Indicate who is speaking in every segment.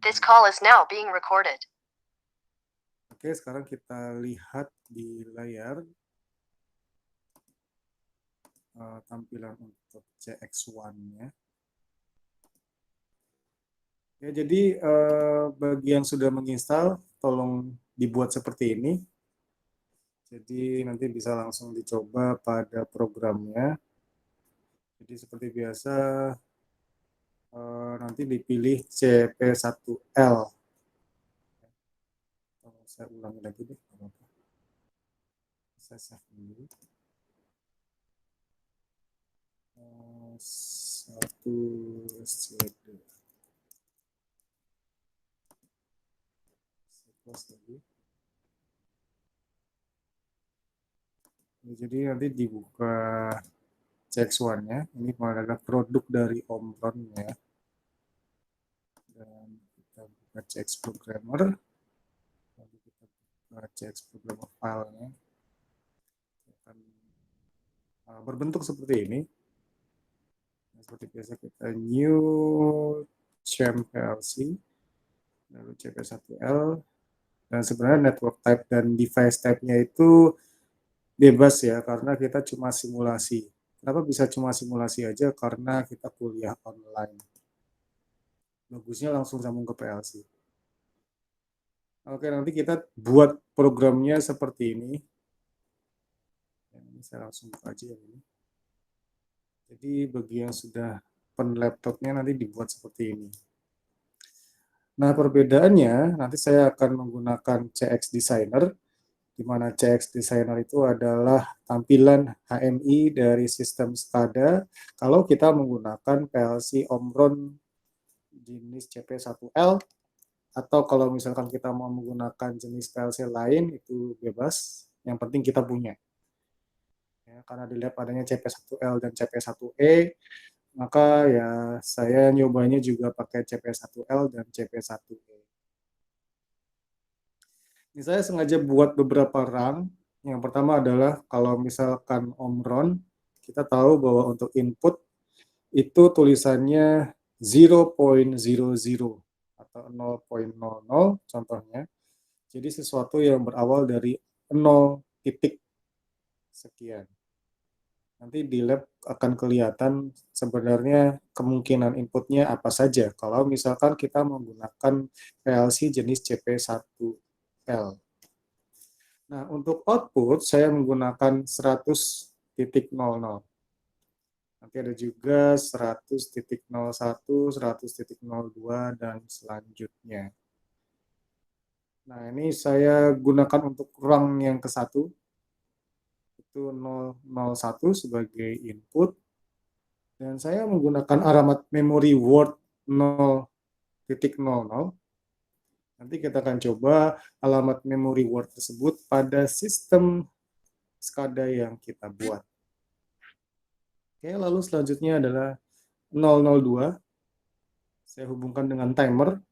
Speaker 1: This call is now being recorded.
Speaker 2: Oke, sekarang kita lihat di layar tampilan untuk CX1-nya. Ya, jadi bagi yang sudah menginstal, tolong dibuat seperti ini. Jadi nanti bisa langsung dicoba pada programnya. Jadi seperti biasa, nanti dipilih CP1L. Saya ulangi lagi deh. Saya save dulu. Satu CD. Lagi. Jadi nanti dibuka CX1-nya. Ini adalah produk dari Omron ya. Dan kita buka CX Programmer. Lalu kita buka CX Programmer file-nya. Akan berbentuk seperti ini. Seperti biasa kita new champ PLC. Lalu CP1L. Dan sebenarnya network type dan device type-nya itu bebas ya, karena kita cuma simulasi. Kenapa bisa cuma simulasi aja? Karena kita kuliah online. Bagusnya langsung sambung ke PLC. Oke, nanti kita buat programnya seperti ini. Ini saya langsung buka aja yang ini. Jadi bagi yang sudah open laptopnya nanti dibuat seperti ini. Nah, perbedaannya nanti saya akan menggunakan CX Designer, di mana CX Designer itu adalah tampilan HMI dari sistem SCADA kalau kita menggunakan PLC Omron jenis CP1L, atau kalau misalkan kita mau menggunakan jenis PLC lain itu bebas, yang penting kita punya. Ya, karena dilihat adanya CP1L dan CP1E, maka ya saya nyobanya juga pakai CP1L dan CP1E. Ini saya sengaja buat beberapa rang. Yang pertama adalah kalau misalkan Omron, kita tahu bahwa untuk input itu tulisannya 0.00 atau 0.00 contohnya. Jadi sesuatu yang berawal dari 0 titik sekian. Nanti di lab akan kelihatan sebenarnya kemungkinan inputnya apa saja. Kalau misalkan kita menggunakan PLC jenis CP1L. Nah, untuk output saya menggunakan 100.00. Nanti ada juga 100.01, 100.02, dan selanjutnya. Nah, ini saya gunakan untuk rang yang ke-1. Itu 001 sebagai input. Dan saya menggunakan alamat memory word 0.00. Nanti kita akan coba alamat memory word tersebut pada sistem SCADA yang kita buat. Oke, lalu selanjutnya adalah 002. Saya hubungkan dengan timer,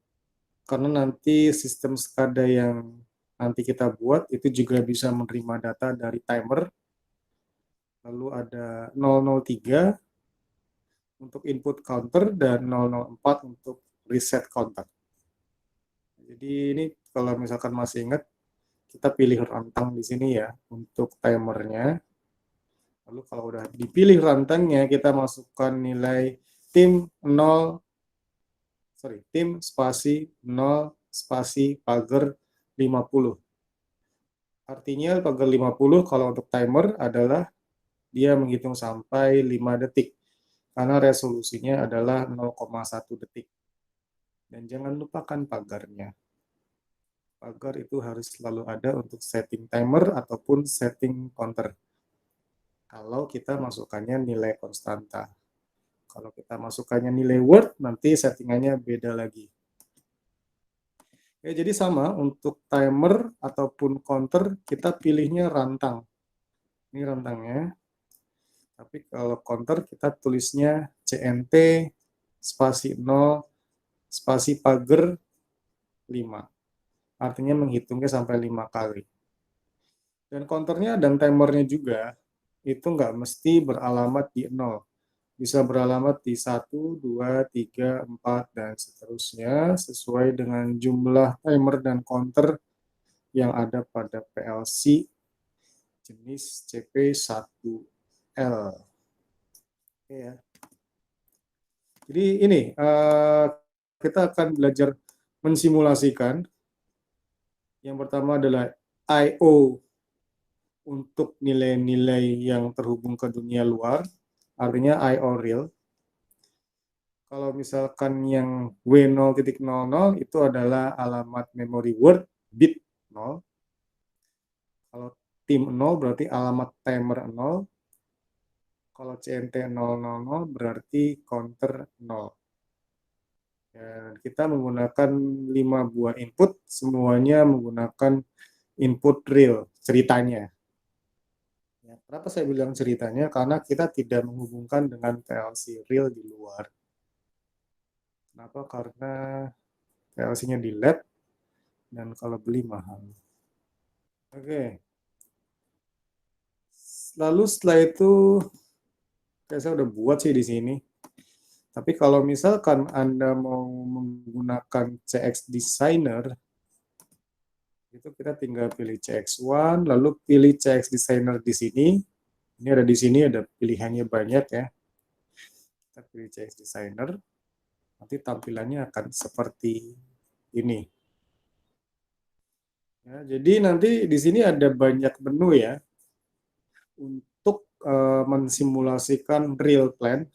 Speaker 2: karena nanti sistem SCADA yang nanti kita buat itu juga bisa menerima data dari timer. Lalu ada 003 untuk input counter dan 004 untuk reset counter. Jadi ini kalau misalkan masih ingat, kita pilih rantang di sini ya untuk timernya. Lalu kalau udah dipilih rantangnya, kita masukkan nilai tim spasi 0 spasi pagar 50. Artinya pagar 50 kalau untuk timer adalah dia menghitung sampai 5 detik. Karena resolusinya adalah 0,1 detik. Dan jangan lupakan pagarnya. Pagar itu harus selalu ada untuk setting timer ataupun setting counter. Kalau kita masukkannya nilai konstanta. Kalau kita masukkannya nilai word, nanti settingannya beda lagi. Ya, jadi sama untuk timer ataupun counter, kita pilihnya rantang. Ini rantangnya. Tapi kalau counter kita tulisnya CNT spasi 0 spasi pagar 5. Artinya menghitungnya sampai 5 kali. Dan counternya dan timernya juga itu nggak mesti beralamat di 0. bisa beralamat di 1, 2, 3, 4, dan seterusnya sesuai dengan jumlah timer dan counter yang ada pada PLC jenis CP1L. Oke ya. Jadi ini kita akan belajar mensimulasikan. Yang pertama adalah I/O untuk nilai-nilai yang terhubung ke dunia luar, artinya I/O real. Kalau misalkan yang W0.00 itu adalah alamat memory word bit 0. Kalau tim 0 berarti alamat timer 0. Kalau CNT 000 berarti counter 0. Dan kita menggunakan 5 buah input, semuanya menggunakan input real, ceritanya. Ya, kenapa saya bilang ceritanya? Karena kita tidak menghubungkan dengan PLC real di luar. Kenapa? Karena PLC-nya di lab, dan kalau beli mahal. Oke. Lalu setelah itu, kayak saya udah buat sih di sini. Tapi kalau misalkan Anda mau menggunakan CX Designer, itu kita tinggal pilih CX1, lalu pilih CX Designer di sini. Ini ada di sini, ada pilihannya banyak ya. Kita pilih CX Designer, nanti tampilannya akan seperti ini. Ya, jadi nanti di sini ada banyak menu ya untuk mensimulasikan real plan.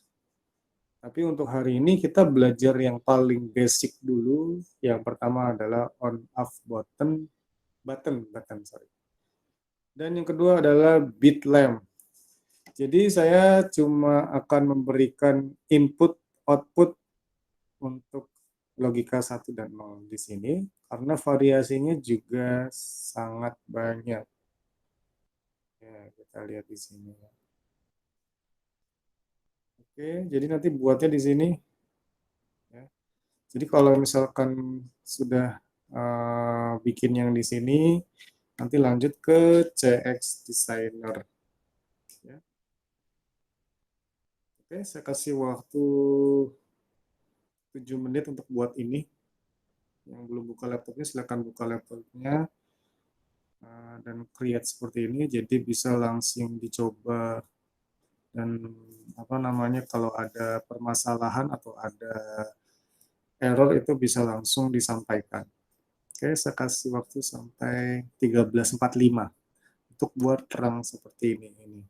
Speaker 2: Tapi untuk hari ini kita belajar yang paling basic dulu. Yang pertama adalah on off button, sorry. Dan yang kedua adalah bit lamp. Jadi saya cuma akan memberikan input output untuk logika 1 dan 0 di sini karena variasinya juga sangat banyak. Ya, kita lihat di sini. Oke, jadi nanti buatnya di sini. Ya. Jadi kalau misalkan sudah bikin yang di sini, nanti lanjut ke CX Designer. Ya. Oke, saya kasih waktu 7 menit untuk buat ini. Yang belum buka laptopnya, silakan buka laptopnya dan create seperti ini. Jadi bisa langsung dicoba, dan apa namanya, kalau ada permasalahan atau ada error itu bisa langsung disampaikan. Oke, saya kasih waktu sampai 13.45 untuk buat terang seperti ini.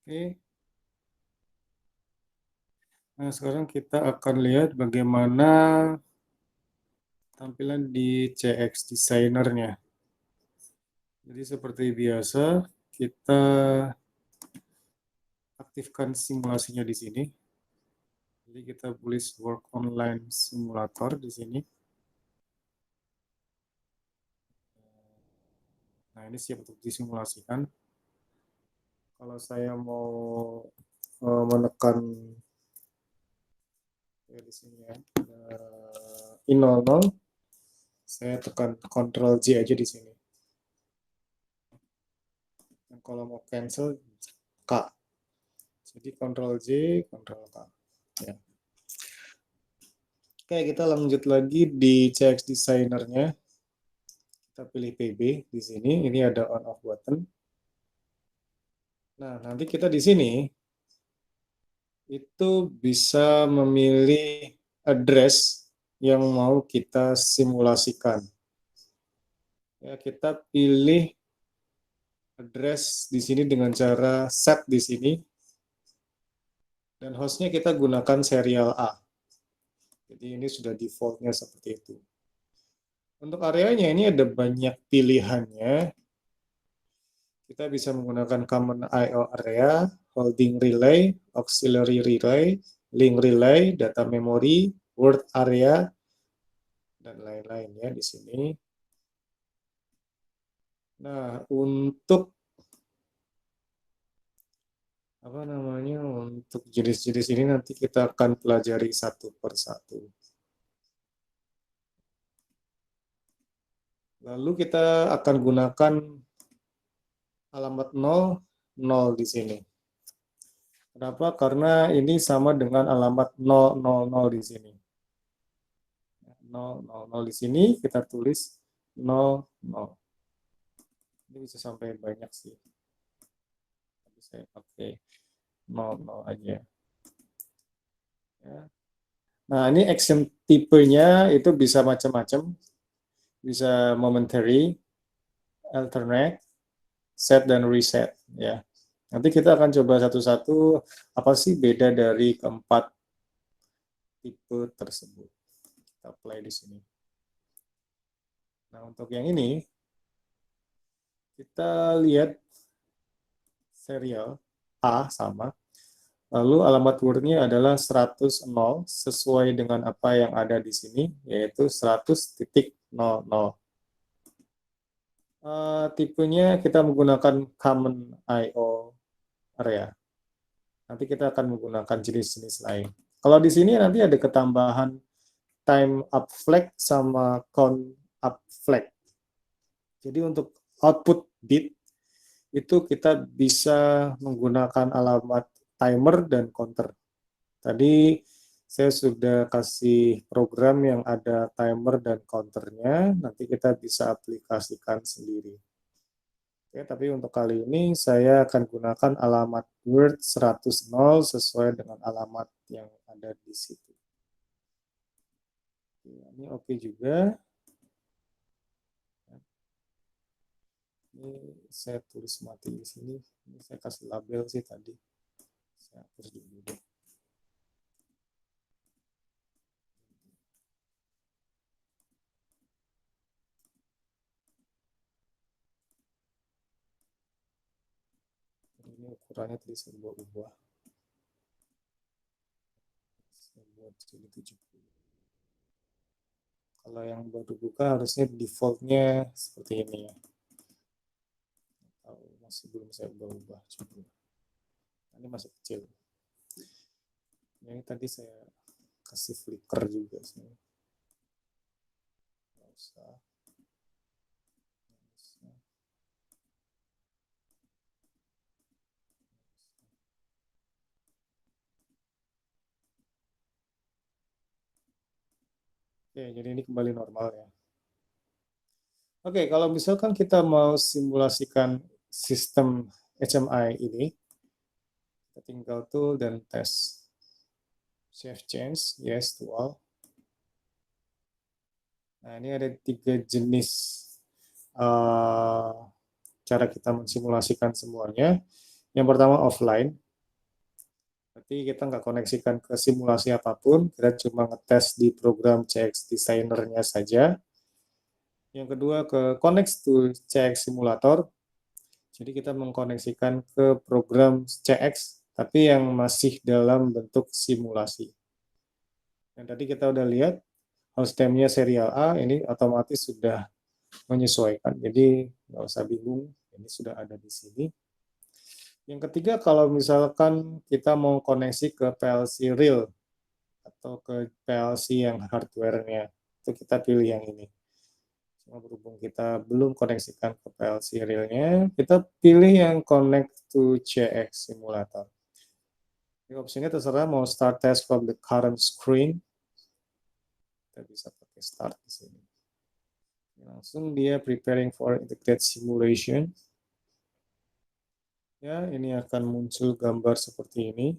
Speaker 2: Oke. Nah, sekarang kita akan lihat bagaimana tampilan di CX Designer-nya. Jadi seperti biasa, kita aktifkan simulasinya di sini. Jadi kita tulis Work Online Simulator di sini. Nah, ini siap untuk disimulasikan. Kalau saya mau menekan ya di sini ya, I00, saya tekan Ctrl J aja di sini. Dan kalau mau cancel, K. Jadi Ctrl J, Ctrl K. Ya. Oke, kita lanjut lagi di CX Designer-nya. Kita pilih PB di sini. Ini ada on-off button. Nah, nanti kita di sini itu bisa memilih address yang mau kita simulasikan. Ya, kita pilih address di sini dengan cara set di sini. Dan hostnya kita gunakan serial A. Jadi ini sudah defaultnya seperti itu. Untuk areanya ini ada banyak pilihannya. Kita bisa menggunakan common I/O area, holding relay, auxiliary relay, link relay, data memory, word area, dan lain-lain ya di sini. Nah, untuk apa namanya, untuk jenis-jenis ini nanti kita akan pelajari satu persatu. Lalu kita akan gunakan alamat 0, 0 di sini. Kenapa? Karena ini sama dengan alamat 000 di sini. 000 di sini kita tulis 00. Ini bisa sampai banyak sih. Tapi saya pakai 00 aja. Ya. Nah, ini action tipenya itu bisa macam-macam. Bisa momentary, alternate, set dan reset ya. Nanti kita akan coba satu-satu apa sih beda dari keempat tipe tersebut. Kita play di sini. Nah, untuk yang ini kita lihat serial A sama. Lalu alamat wordnya adalah 100 sesuai dengan apa yang ada di sini, yaitu 100.00. Tipenya kita menggunakan common I/O area. Nanti kita akan menggunakan jenis-jenis lain. Kalau di sini nanti ada ketambahan time up flag sama count up flag. Jadi untuk output bit itu kita bisa menggunakan alamat timer dan counter. Tadi saya sudah kasih program yang ada timer dan counternya, nanti kita bisa aplikasikan sendiri. Oke, tapi untuk kali ini saya akan gunakan alamat word 100 sesuai dengan alamat yang ada di situ. Ini oke juga. Ini saya tulis mati di sini. Ini saya kasih label sih tadi. Saya hapus dulu deh. Ini ukurannya tadi saya ubah. Saya buat jadi 70. Kalau yang baru buka harusnya defaultnya seperti ini ya. Atau masih belum saya ubah. Coba. Ini masih kecil. Ini tadi saya kasih flicker juga sih. Nggak usah. Oke, jadi ini kembali normal ya. Oke, kalau misalkan kita mau simulasikan sistem HMI ini, kita tinggal tool dan tes. Save change, yes to all. Nah, ini ada 3 jenis cara kita mensimulasikan semuanya. Yang pertama offline, berarti kita nggak koneksikan ke simulasi apapun, kita cuma ngetes di program CX Designer-nya saja. Yang kedua ke connect to CX Simulator, jadi kita mengkoneksikan ke program CX, tapi yang masih dalam bentuk simulasi. Dan tadi kita udah lihat, hostname-nya serial A, ini otomatis sudah menyesuaikan, jadi nggak usah bingung, ini sudah ada di sini. Yang ketiga, kalau misalkan kita mau koneksi ke PLC real atau ke PLC yang hardware-nya, itu kita pilih yang ini. Cuma berhubung kita belum koneksikan ke PLC real-nya, kita pilih yang connect to CX simulator. Ini opsinya terserah mau start test from the current screen. Kita bisa pakai start di sini. Langsung dia preparing for integrated simulation. Ya, ini akan muncul gambar seperti ini.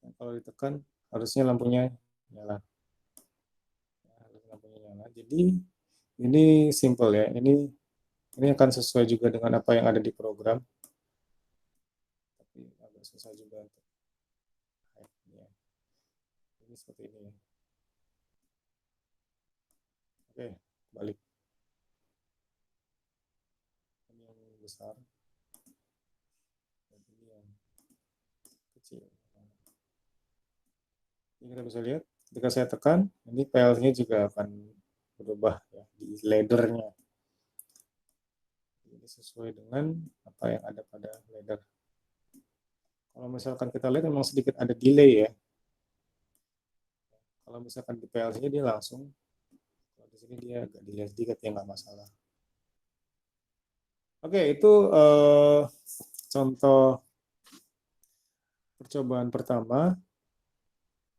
Speaker 2: Nah, kalau ditekan, harusnya lampunya nyala. Lampunya nyala. Jadi, ini simple ya. Ini akan sesuai juga dengan apa yang ada di program. Tapi agak susah juga untuk ya. Ini seperti ini ya. Oke, balik. Ini yang besar. Ini yang kecil. Ini kita bisa lihat, ketika saya tekan, ini PL-nya juga akan berubah ya, di ladder-nya. Ini sesuai dengan apa yang ada pada ladder. Kalau misalkan kita lihat memang sedikit ada delay ya. Kalau misalkan di PLC-nya dia langsung, kalau di sini dia agak delay sedikit ya nggak masalah. Oke, itu contoh percobaan pertama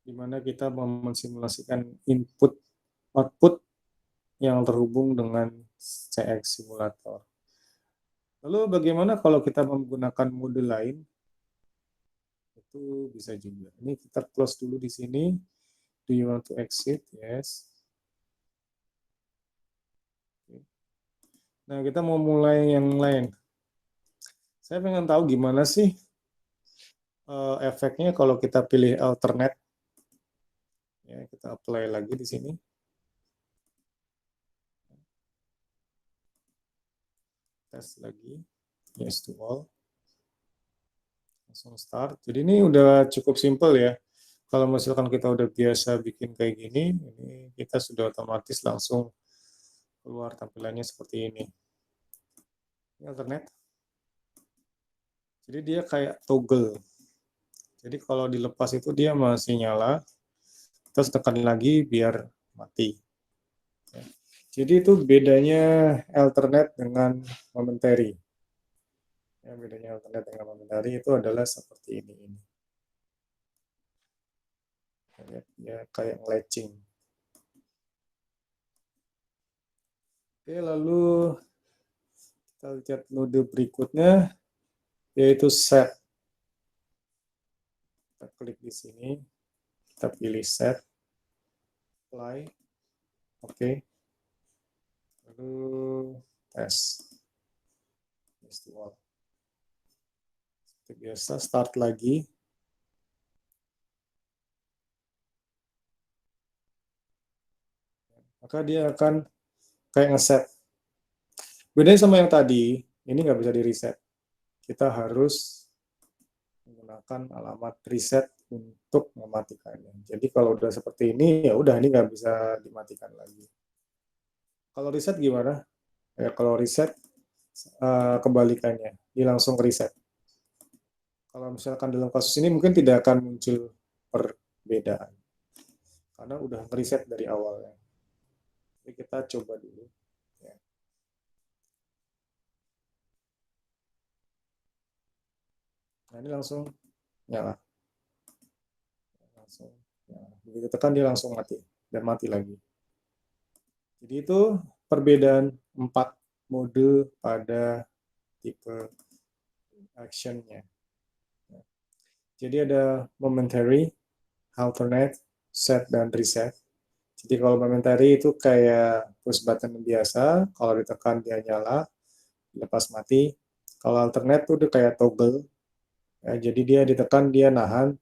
Speaker 2: di mana kita mensimulasikan input output yang terhubung dengan CX simulator. Lalu bagaimana kalau kita menggunakan mode lain? Itu bisa juga. Ini kita close dulu di sini. Do you want to exit? Yes. Nah, kita mau mulai yang lain. Saya pengen tahu gimana sih efeknya kalau kita pilih alternate. Ya, kita apply lagi di sini. Tes lagi. Yes to all. Langsung start. Jadi ini udah cukup simple ya. Kalau misalkan kita udah biasa bikin kayak gini, ini kita sudah otomatis langsung keluar tampilannya seperti ini. Ini alternate. Jadi dia kayak toggle. Jadi kalau dilepas itu dia masih nyala, terus tekan lagi biar mati. Jadi itu bedanya alternate dengan momentary. Ya, bedanya alternate dengan momentary itu adalah seperti ini. Ya, kayak latching. Oke, lalu kita lihat mode berikutnya, yaitu set. Kita klik di sini, kita pilih set, apply, oke. Lalu tes. Yes to all. Seperti biasa, start lagi. Maka dia akan kayak ngeset. Bedanya sama yang tadi, ini nggak bisa di reset. Kita harus menggunakan alamat reset untuk mematikannya. Jadi kalau udah seperti ini, ya udah ini nggak bisa dimatikan lagi. Kalau reset gimana? Ya kalau reset kebalikannya, dia langsung reset. Kalau misalkan dalam kasus ini mungkin tidak akan muncul perbedaan karena udah reset dari awalnya. Jadi kita coba dulu. Ya. Nah ini langsung nyala. Langsung nyala. Begitu tekan dia langsung mati dan mati lagi. Jadi itu perbedaan 4 mode pada tipe action-nya. Jadi ada momentary, alternate, set, dan reset. Jadi kalau momentary itu kayak push button biasa, kalau ditekan dia nyala, lepas mati. Kalau alternate itu udah kayak toggle, Jadi dia ditekan, dia nahan,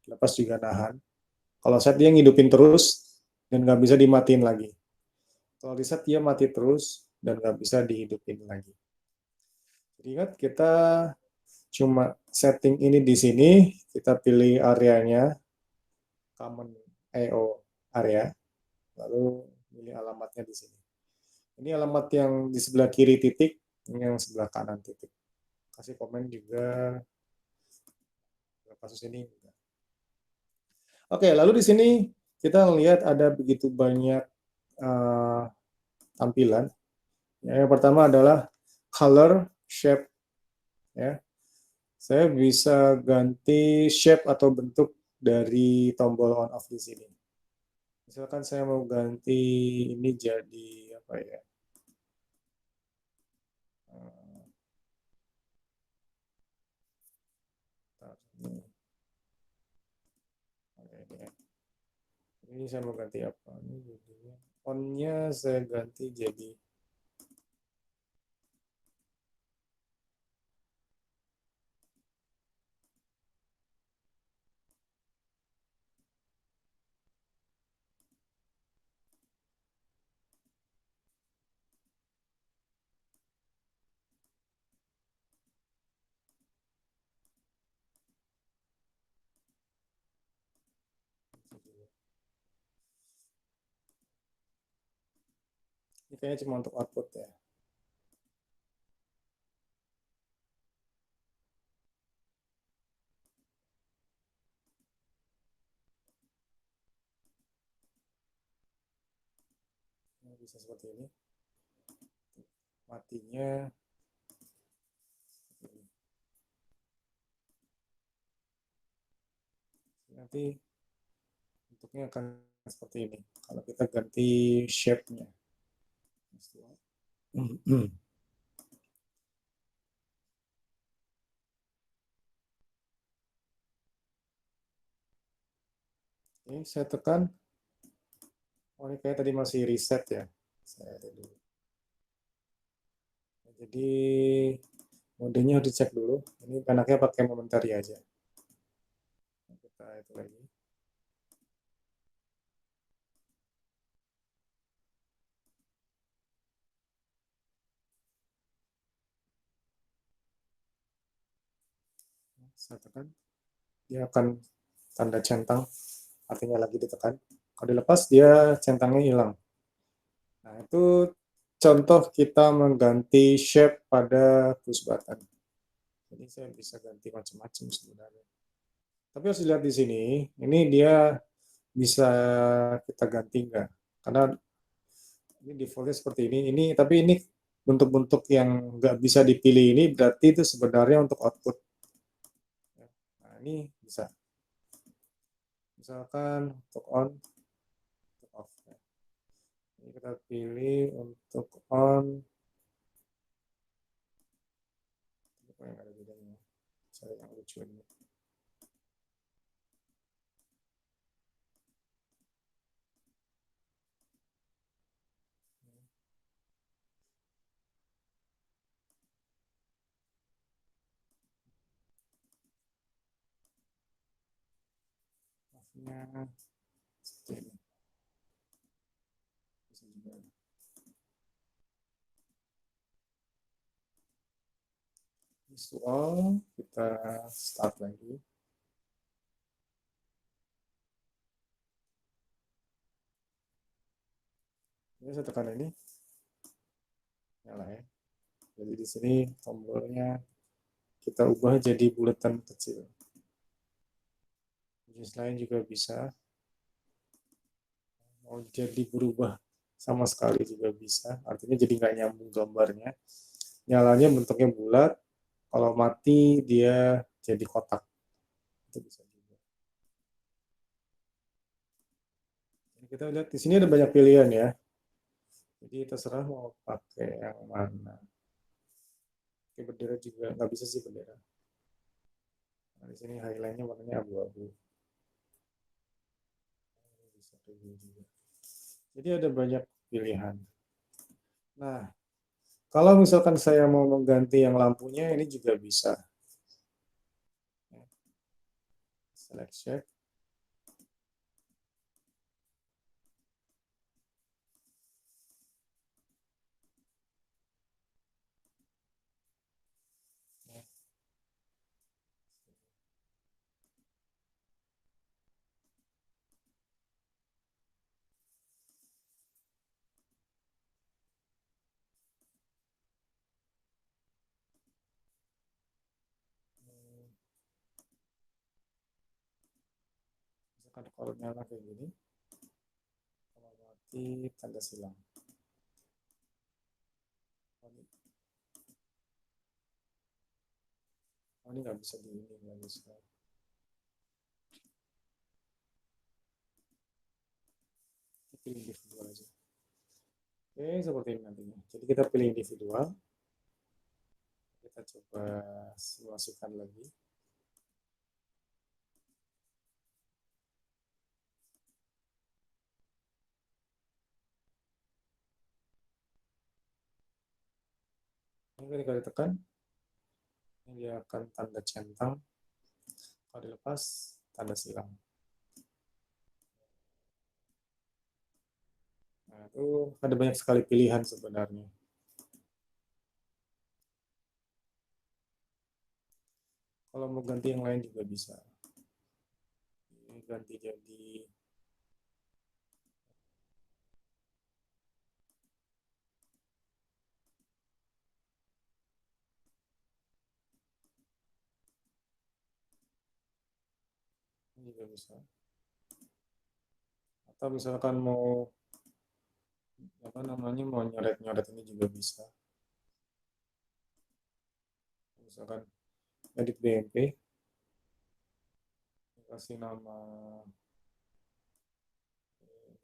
Speaker 2: lepas juga nahan. Kalau set dia ngidupin terus dan nggak bisa dimatiin lagi. Kalau di set dia mati terus dan nggak bisa dihidupin lagi. Jadi ingat kita cuma setting ini di sini, kita pilih areanya, common I/O area, lalu pilih alamatnya di sini. Ini alamat yang di sebelah kiri titik, ini yang sebelah kanan titik. Kasih komen juga kasus ini. Oke, lalu di sini kita lihat ada begitu banyak tampilan. Yang pertama adalah color, shape. Ya, saya bisa ganti shape atau bentuk dari tombol on off di sini. Misalkan saya mau ganti ini jadi apa ya? Ini saya mau ganti apa? Ini jadinya on-nya saya ganti jadi ini kayaknya cuma untuk output ya. Ini bisa seperti ini. Matinya nanti bentuknya akan seperti ini. Kalau kita ganti shape-nya. Ini saya tekan. Oh, ini kayak tadi masih reset ya. Saya dulu. Jadi modenya harus dicek dulu. Ini enaknya pakai momentary aja. Kita itu lagi. Saya tekan. Dia akan tanda centang, artinya lagi ditekan. Kalau dilepas, dia centangnya hilang. Nah, itu contoh kita mengganti shape pada push button. Jadi saya bisa ganti macam-macam sebenarnya. Tapi harus dilihat di sini, ini dia bisa kita ganti enggak? Karena ini defaultnya seperti ini, tapi ini bentuk-bentuk yang nggak bisa dipilih ini berarti itu sebenarnya untuk output. Nah, ini bisa. Misalkan untuk on, untuk off. Ini kita pilih untuk on. Apa yang ada bedanya? Cari yang lucu ini. Off-nya seperti ini. Bisa juga. Visual, kita start lagi. Ini saya tekan ini, nyala ya. Jadi di sini tombolnya kita ubah jadi buletan kecil. Jenis lain juga bisa. Mau jadi berubah sama sekali juga bisa. Artinya jadi nggak nyambung gambarnya. Nyalanya bentuknya bulat. Kalau mati dia jadi kotak. Itu bisa juga. Kita lihat di sini ada banyak pilihan ya. Jadi terserah mau pakai yang mana. Oke, bendera juga nggak bisa sih bendera. Nah, di sini highlightnya warnanya abu-abu. Bisa juga. Jadi ada banyak pilihan. Nah, kalau misalkan saya mau mengganti yang lampunya, ini juga bisa. select shape. Misalkan kalau nyala kayak gini, mati tanda silang. Oh, ini nggak bisa di ini, nggak bisa. Pilih individual aja. Oke, seperti ini nantinya. Jadi kita pilih individual. Kita coba simulasikan lagi. Mungkin kalau ditekan, ini dia akan tanda centang. Kalau dilepas, tanda silang. Nah, itu ada banyak sekali pilihan sebenarnya. Kalau mau ganti yang lain juga bisa. Ini ganti jadi ini juga bisa. Atau misalkan mau apa namanya, mau nyoret-nyoret ini juga bisa. Misalkan edit BMP, kasih nama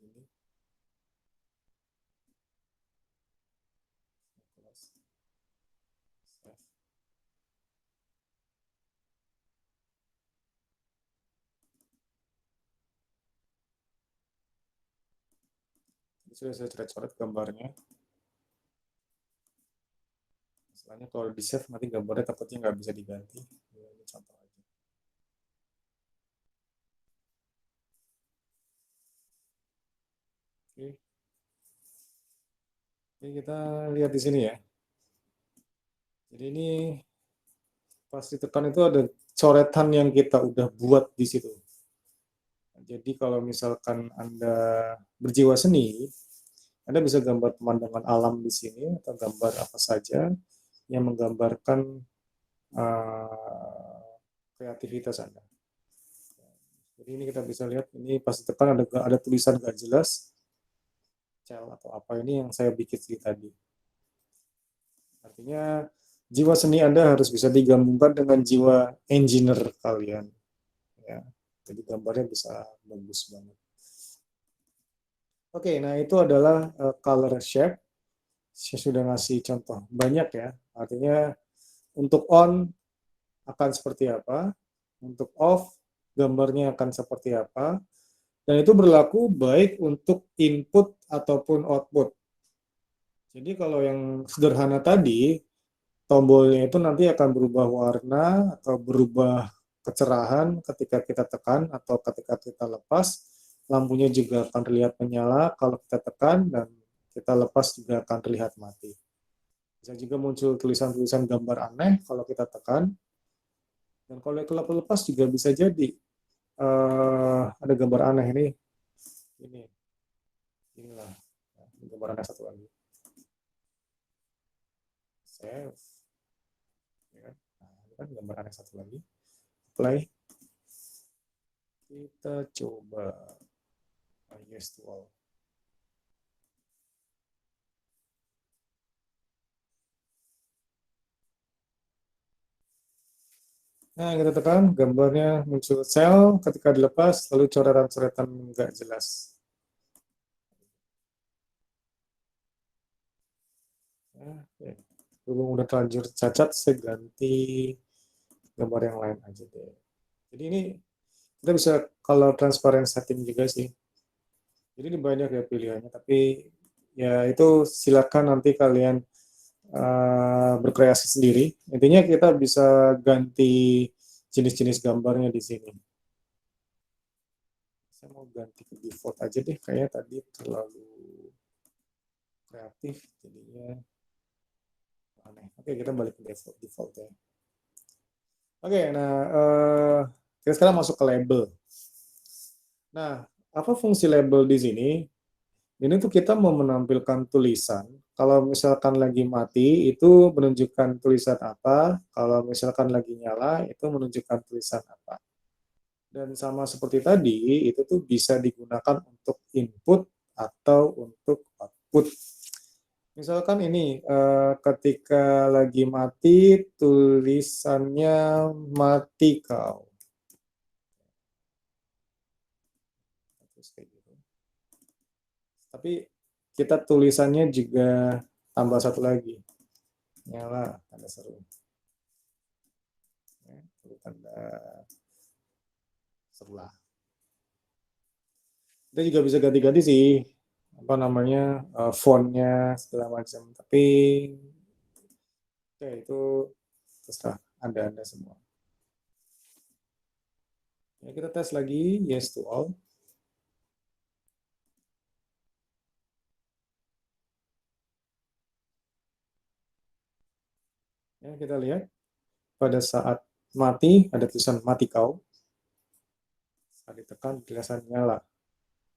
Speaker 2: ini, save. Sudah saya coret-coret gambarnya. Masalahnya kalau di save nanti gambarnya takutnya nggak bisa diganti. Ini contoh aja. Oke. Oke, kita lihat di sini ya. Jadi ini pas ditekan itu ada coretan yang kita udah buat di situ. Jadi kalau misalkan Anda berjiwa seni, Anda bisa gambar pemandangan alam di sini atau gambar apa saja yang menggambarkan kreativitas Anda. Jadi ini kita bisa lihat, ini pas ditekan ada tulisan nggak jelas, cel atau apa ini yang saya bikin tadi. Artinya jiwa seni Anda harus bisa digabungkan dengan jiwa engineer kalian. Ya, jadi gambarnya bisa bagus banget. Oke, nah itu adalah color shape. Saya sudah ngasih contoh banyak ya. Artinya untuk on akan seperti apa, untuk off gambarnya akan seperti apa, dan itu berlaku baik untuk input ataupun output. Jadi kalau yang sederhana tadi, tombolnya itu nanti akan berubah warna atau berubah kecerahan ketika kita tekan atau ketika kita lepas. Lampunya juga akan terlihat menyala kalau kita tekan, dan kita lepas juga akan terlihat mati. Bisa juga muncul tulisan-tulisan gambar aneh kalau kita tekan. Dan kalau itu lepas juga bisa jadi ada gambar aneh ini. Inilah gambar aneh satu lagi. Save. Ya, nah, ini kan gambar aneh satu lagi. Play. Kita coba yes to all. Nah, kita tekan, gambarnya muncul sel, ketika dilepas, lalu coretan-coretan nggak jelas. Nah, ya. Berhubung udah terlanjur cacat, saya ganti gambar yang lain aja deh. Jadi ini kita bisa color transparent setting juga sih. Jadi ini banyak ya pilihannya, tapi ya itu silakan nanti kalian berkreasi sendiri. Intinya kita bisa ganti jenis-jenis gambarnya di sini. Saya mau ganti ke default aja deh, kayaknya tadi terlalu kreatif jadinya aneh. Oke, kita balik ke default ya. Oke, nah kita sekarang masuk ke label. Nah, apa fungsi label di sini? Ini tuh kita mau menampilkan tulisan. Kalau misalkan lagi mati, itu menunjukkan tulisan apa. Kalau misalkan lagi nyala, itu menunjukkan tulisan apa. Dan sama seperti tadi, itu tuh bisa digunakan untuk input atau untuk output. Misalkan ini, ketika lagi mati, tulisannya mati kau. Terus kayak gitu. Tapi kita tulisannya juga tambah satu lagi. Nyala, tanda seru. Ya, tanda sebelah. Kita juga bisa ganti-ganti sih, apa namanya, fontnya segala macam. Tapi ya itu terserah Anda semua. Ya, kita tes lagi, yes to all. Ya, kita lihat pada saat mati ada tulisan mati kau. Saat ditekan tulisan nyala.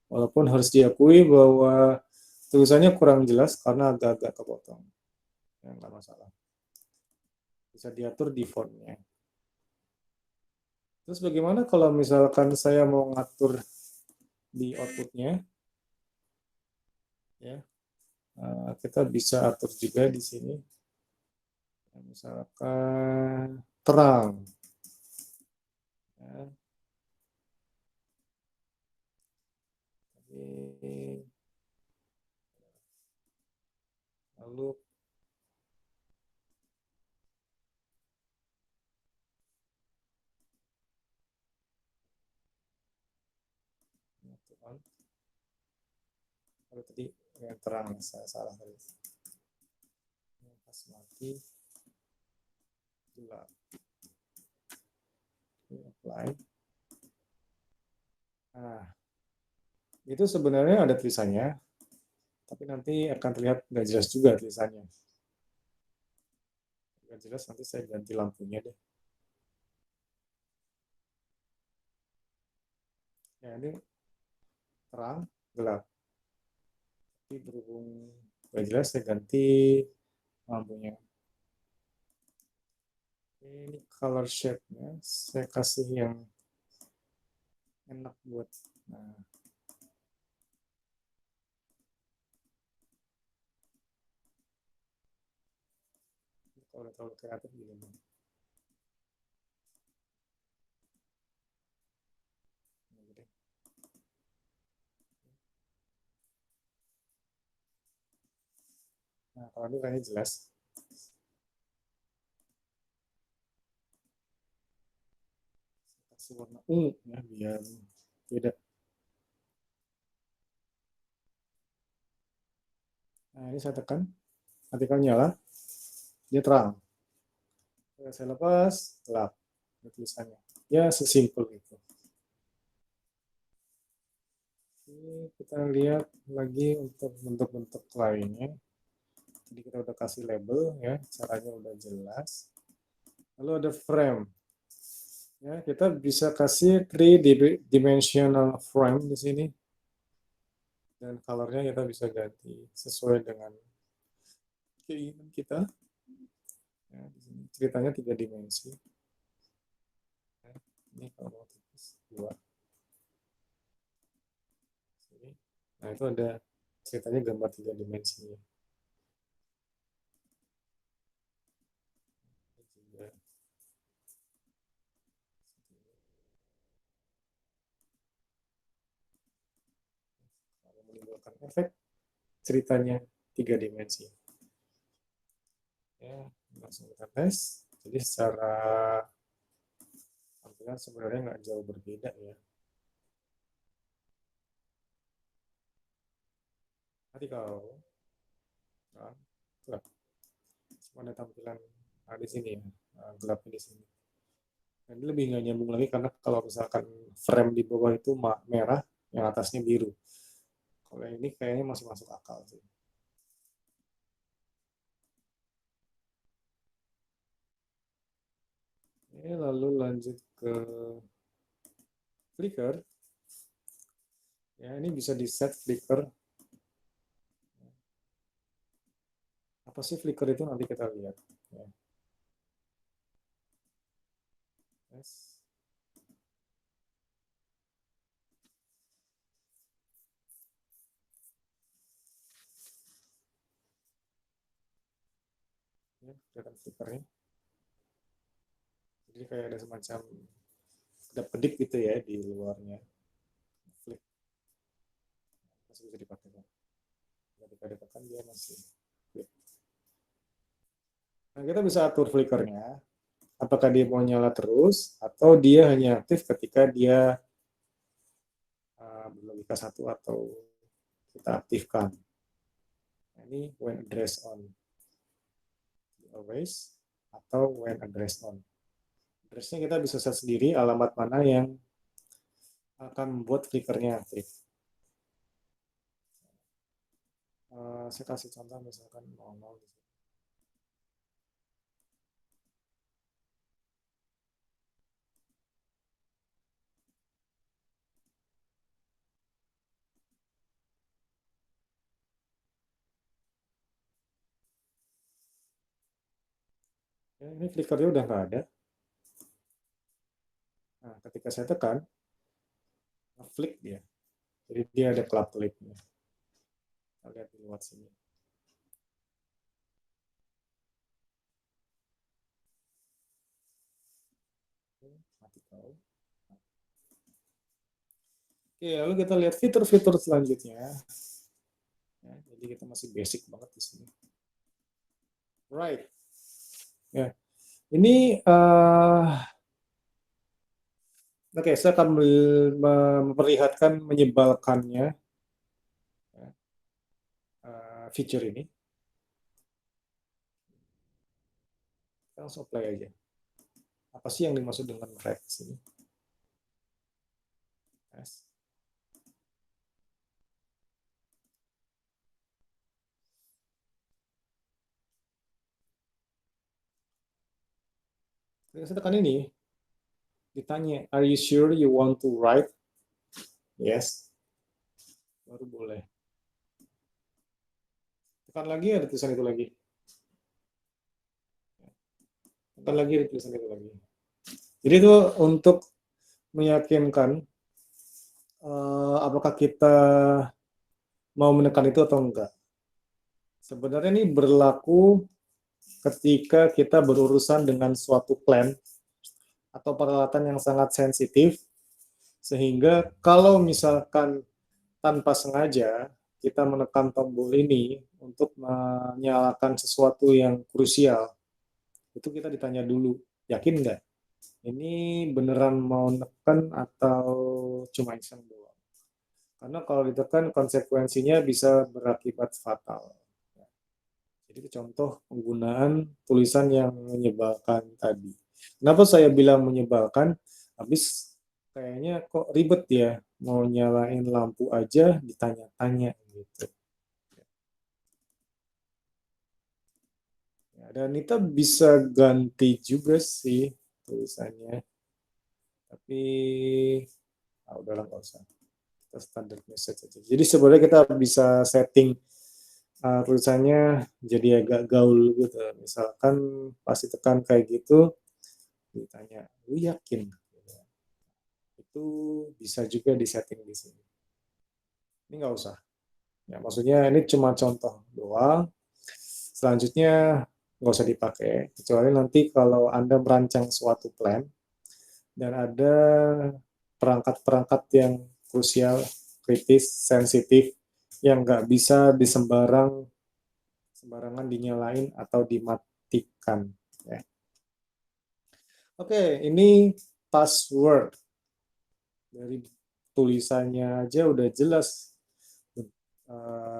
Speaker 2: Walaupun harus diakui bahwa tulisannya kurang jelas karena agak-agak kepotong. Ya, nggak masalah. Bisa diatur di fontnya. Terus bagaimana kalau misalkan saya mau ngatur di outputnya? Ya, kita bisa atur juga di sini. Misalkan terang. Ya. Lalu tadi yang terang, saya salah tadi. Pas mati gelap. Apply. Nah, itu sebenarnya ada tulisannya, tapi nanti akan terlihat nggak jelas juga tulisannya. Nggak jelas, nanti saya ganti lampunya deh. Ya, ini terang, gelap. Tapi berhubung nggak jelas, saya ganti lampunya. Ini color shape-nya, saya kasih yang enak buat. Nah, kalau terlalu kreatif gini. Nah, kalau ini kayaknya jelas. Kasih warna ungu ya, biar beda. Nah, ini saya tekan, nanti kalau nyala, dia terang. Saya lepas, gelap tulisannya. Ya, sesimpel itu. Ini kita lihat lagi untuk bentuk-bentuk lainnya. Jadi kita udah kasih label ya, caranya udah jelas. Lalu ada frame. Ya, kita bisa kasih 3 dimensional frame di sini. Dan colornya kita bisa ganti sesuai dengan keinginan kita. Ya, di sini ceritanya 3 dimensi. Ya, ini kalau mau tipis 2. Nah, itu ada ceritanya gambar 3 dimensi. Kalau menimbulkan efek, ceritanya 3 dimensi. Ya, langsung kita tes. Jadi secara tampilan sebenarnya nggak jauh berbeda ya. Nanti kalau gelap, cuma ada tampilan di sini ya, gelapnya di sini. Dan ini lebih nggak nyambung lagi karena kalau misalkan frame di bawah itu merah, yang atasnya biru. Kalau ini kayaknya masih masuk akal sih. Oke, lalu lanjut ke flicker. Ya, ini bisa di set flicker. Apa sih flicker itu, nanti kita lihat. Ya. Yes. Ya, kelihatan flickernya. Jadi kayak ada semacam kedap-kedip gitu ya di luarnya. Flip. Masih bisa dipakai kan? Ketika ditekan dia masih flip. Nah, kita bisa atur flickernya. Apakah dia mau nyala terus atau dia hanya aktif ketika dia berlogika satu atau kita aktifkan. Nah, ini when address on. Always atau when address on. Addressnya kita bisa set sendiri alamat mana yang akan membuat flickernya aktif. Saya kasih contoh misalkan 00 di sini. Ya, ini flickernya udah nggak ada. Nah, ketika saya tekan, flick dia. Jadi dia ada kelap-kelipnya. Kita lihat di luar sini. Mati kau. Oke, lalu kita lihat fitur-fitur selanjutnya. Ya, jadi kita masih basic banget di sini. Right. Ya, ini oke, saya akan memperlihatkan menyebalkannya feature ini. Kita langsung play aja. Apa sih yang dimaksud dengan red sini? Yes. Saya tekan ini, ditanya, are you sure you want to write? Yes. Baru boleh. Tekan lagi, ada tulisan itu lagi. Tekan lagi, ada tulisan itu lagi. Jadi itu untuk meyakinkan apakah kita mau menekan itu atau enggak. Sebenarnya ini berlaku ketika kita berurusan dengan suatu plan atau peralatan yang sangat sensitif, sehingga kalau misalkan tanpa sengaja kita menekan tombol ini untuk menyalakan sesuatu yang krusial, itu kita ditanya dulu, yakin nggak? Ini beneran mau nekan atau cuma iseng doang? Karena kalau ditekan konsekuensinya bisa berakibat fatal. Jadi itu contoh penggunaan tulisan yang menyebalkan tadi. Kenapa saya bilang menyebalkan? Habis kayaknya kok ribet ya, mau nyalain lampu aja ditanya-tanya gitu. Ya, dan kita bisa ganti juga sih tulisannya. Tapi udahlah nggak usah. Kita standard message aja. Jadi sebenarnya kita bisa setting tulisannya jadi agak gaul gitu. Misalkan pasti tekan kayak gitu, ditanya, lu yakin? Itu bisa juga disetting di sini. Ini nggak usah. Ya, maksudnya ini cuma contoh doang. Selanjutnya nggak usah dipakai, kecuali nanti kalau Anda merancang suatu plan dan ada perangkat-perangkat yang krusial, kritis, sensitif, yang nggak bisa sembarangan dinyalain atau dimatikan. Ya. Oke, ini password. Dari tulisannya aja udah jelas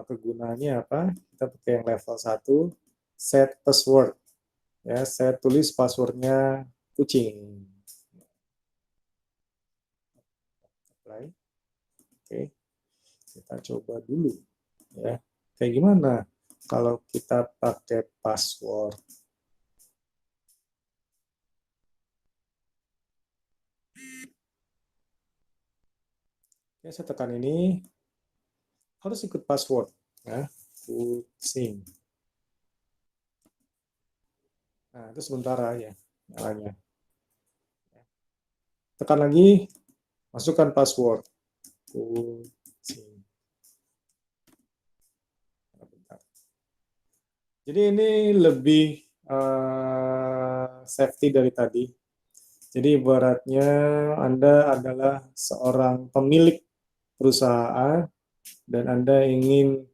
Speaker 2: kegunaannya apa. Kita pakai yang level 1, set password. Ya, saya tulis passwordnya kucing. Apply. Oke. Oke, kita coba dulu ya. Kayak gimana kalau kita pakai password? Oke, saya tekan ini, harus ikut password ya. Pusing. Nah, itu sementara ya nyalanya. Tekan lagi, masukkan password. Pusing. Bentar. Jadi ini lebih safety dari tadi. Jadi ibaratnya Anda adalah seorang pemilik perusahaan dan Anda ingin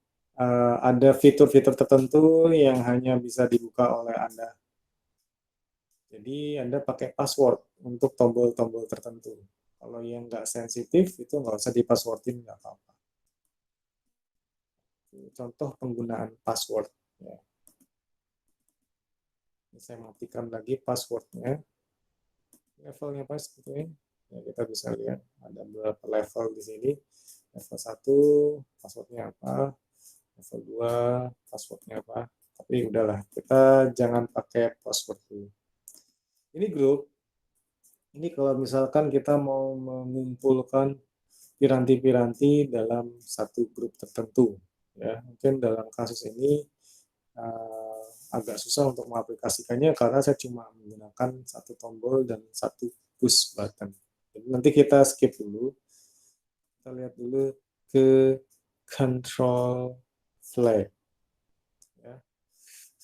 Speaker 2: ada fitur-fitur tertentu yang hanya bisa dibuka oleh Anda. Jadi Anda pakai password untuk tombol-tombol tertentu. Kalau yang nggak sensitif itu nggak usah di-passwordin, nggak apa-apa. Contoh penggunaan password. Ya. Saya matikan lagi passwordnya. Levelnya pas sebetulnya. Ya, kita bisa lihat ada beberapa level di sini. Level 1 passwordnya apa, level 2 passwordnya apa. Tapi udahlah, kita jangan pakai password dulu. Ini grup. Ini kalau misalkan kita mau mengumpulkan piranti-piranti dalam satu grup tertentu, ya mungkin dalam kasus ini agak susah untuk mengaplikasikannya karena saya cuma menggunakan satu tombol dan satu push button. Jadi nanti kita skip dulu, kita lihat dulu ke control flag. Ya.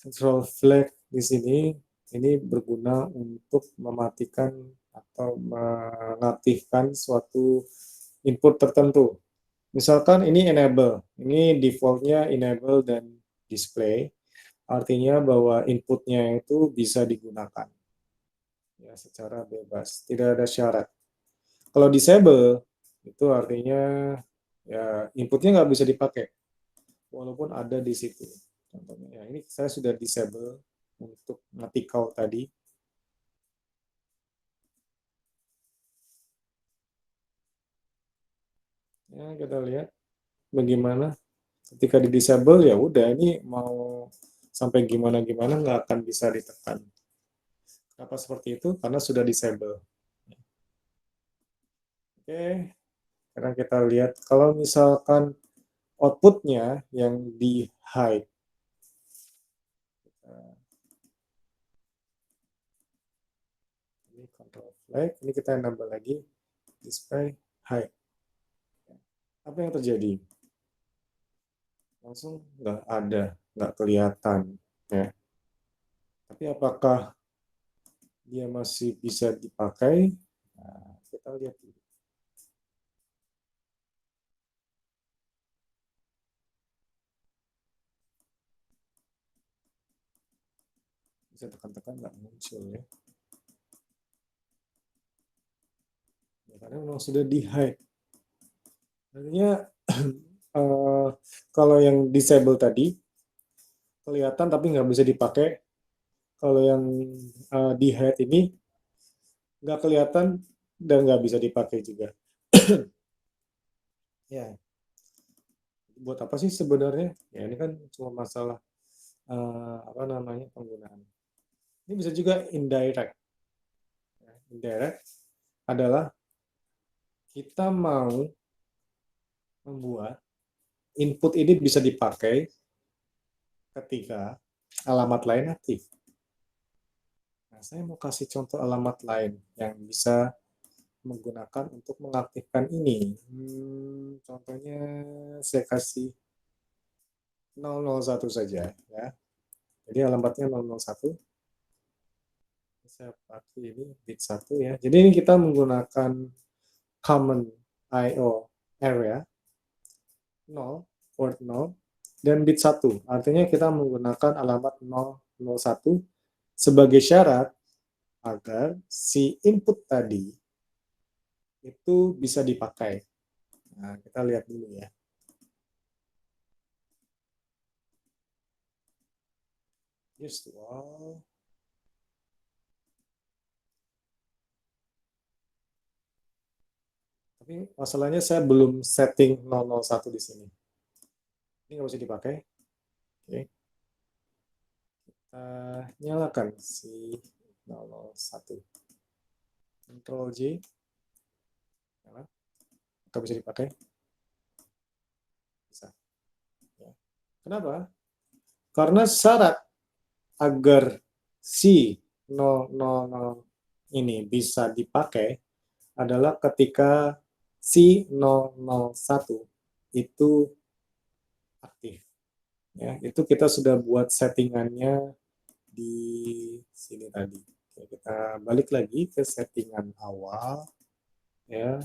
Speaker 2: Control flag di sini ini berguna untuk mematikan atau mengaktifkan suatu input tertentu. Misalkan ini enable, ini defaultnya enable dan display, artinya bahwa inputnya itu bisa digunakan ya secara bebas, tidak ada syarat. Kalau disable itu artinya ya inputnya nggak bisa dipakai walaupun ada di situ. Contohnya ya ini saya sudah disable untuk ngetikau tadi. Ya kita lihat bagaimana ketika di disable ya udah ini mau sampai gimana nggak akan bisa ditekan. Kenapa seperti itu? Karena sudah disable. Oke, sekarang kita lihat kalau misalkan outputnya yang di hide. Ini control flag, ini kita nambah lagi display hide. Apa yang terjadi? Langsung nggak ada, nggak kelihatan. Ya. Tapi apakah dia masih bisa dipakai? Nah, kita lihat dulu. Bisa tekan-tekan nggak muncul ya. Ya karena memang sudah di hide. Artinya kalau yang disable tadi kelihatan tapi nggak bisa dipakai. Kalau yang di hide ini nggak kelihatan dan nggak bisa dipakai juga. Ya, buat apa sih sebenarnya? Ya ini kan cuma masalah apa namanya penggunaan. Ini bisa juga indirect. Indirect adalah kita mau membuat input ini bisa dipakai ketika alamat lain aktif. Nah, saya mau kasih contoh alamat lain yang bisa menggunakan untuk mengaktifkan ini. Contohnya saya kasih 001 saja ya. Jadi alamatnya 001. Saya pakai ini bit 1 ya. Jadi ini kita menggunakan common IO area 0, port 0 dan bit 1. Artinya kita menggunakan alamat 001 sebagai syarat agar si input tadi itu bisa dipakai. Nah, kita lihat dulu ya. Just wow. Tapi masalahnya saya belum setting 001 di sini. Ini nggak bisa dipakai. Oke. Kita nyalakan si 001. Ctrl J. Nyala. Nggak bisa dipakai. Bisa. Ya. Kenapa? Karena syarat agar si 000 ini bisa dipakai adalah ketika si 001 itu aktif. Ya, itu kita sudah buat settingannya di sini tadi. Oke, kita balik lagi ke settingan awal. Ya.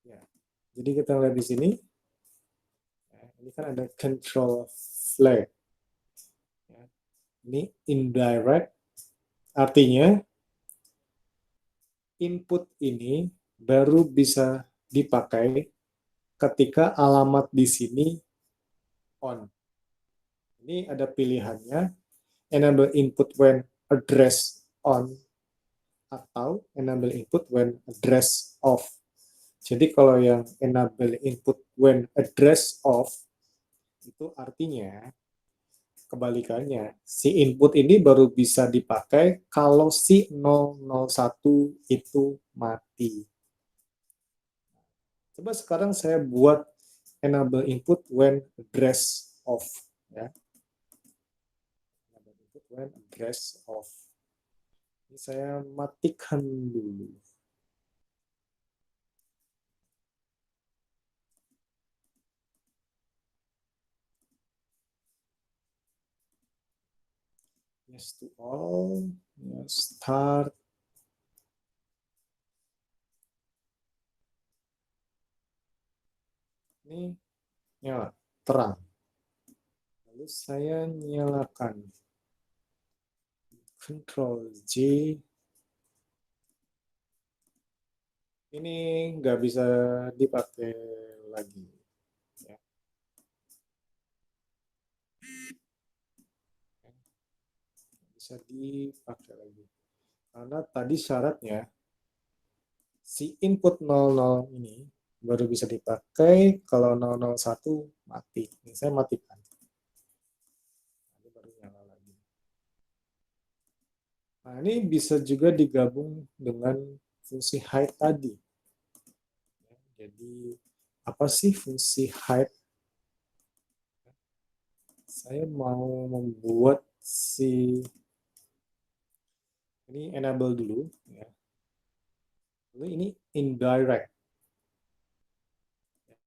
Speaker 2: Ya. Jadi kita lihat di sini. Ya, ini kan ada control flag. Ya. Ini indirect, artinya input ini baru bisa dipakai ketika alamat di sini on. Ini ada pilihannya, enable input when address on atau enable input when address off. Jadi kalau yang enable input when address off itu artinya kebalikannya. Si input ini baru bisa dipakai kalau si 001 itu mati. Coba sekarang saya buat enable input when address off. Ya. Enable input when address off. Ini saya matikan dulu. Yes to all. Yes, start. Ini nyala, terang. Lalu saya nyalakan. Ctrl J. Ini nggak bisa dipakai lagi. Ya. Bisa dipakai lagi. Karena tadi syaratnya si input 00 ini baru bisa dipakai kalau 001 mati. Ini saya matikan. Ini baru nyala lagi. Nah, ini bisa juga digabung dengan fungsi hide tadi. Jadi, apa sih fungsi hide? Saya mau membuat si ini enable dulu. Ya. Lalu ini indirect.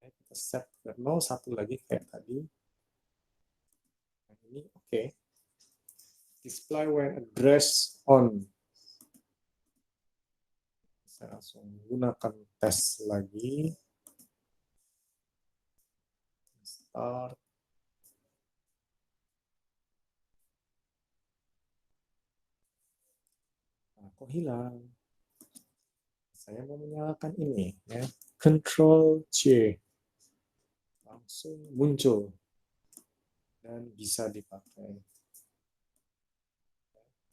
Speaker 2: Ya, kita set ke 01 lagi kayak tadi. Nah, ini oke. Okay. Display when address on. Saya langsung gunakan tes lagi. Start. Nah, kok hilang? Saya mau menyalakan ini. Ya. Ctrl C. Langsung muncul. Dan bisa dipakai.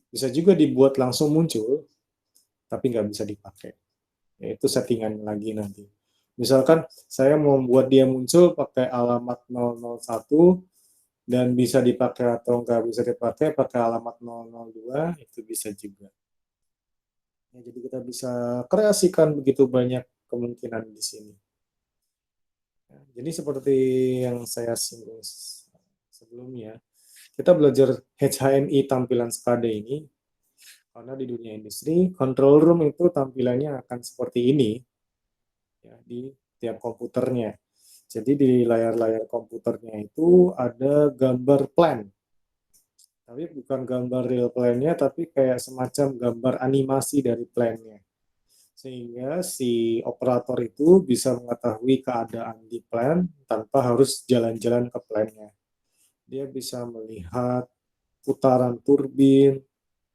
Speaker 2: Bisa juga dibuat langsung muncul, tapi nggak bisa dipakai. Itu settingan lagi nanti. Misalkan saya mau membuat dia muncul pakai alamat 001 dan bisa dipakai atau nggak bisa dipakai pakai alamat 002, itu bisa juga. Ya, jadi kita bisa kreasikan begitu banyak kemungkinan di sini. Ya, jadi seperti yang saya singgung sebelumnya, kita belajar HMI tampilan SCADA ini karena di dunia industri control room itu tampilannya akan seperti ini ya, di tiap komputernya. Jadi di layar-layar komputernya itu ada gambar plan, tapi bukan gambar real plan-nya, tapi kayak semacam gambar animasi dari plan-nya. Sehingga si operator itu bisa mengetahui keadaan di plan tanpa harus jalan-jalan ke plan-nya. Dia bisa melihat putaran turbin,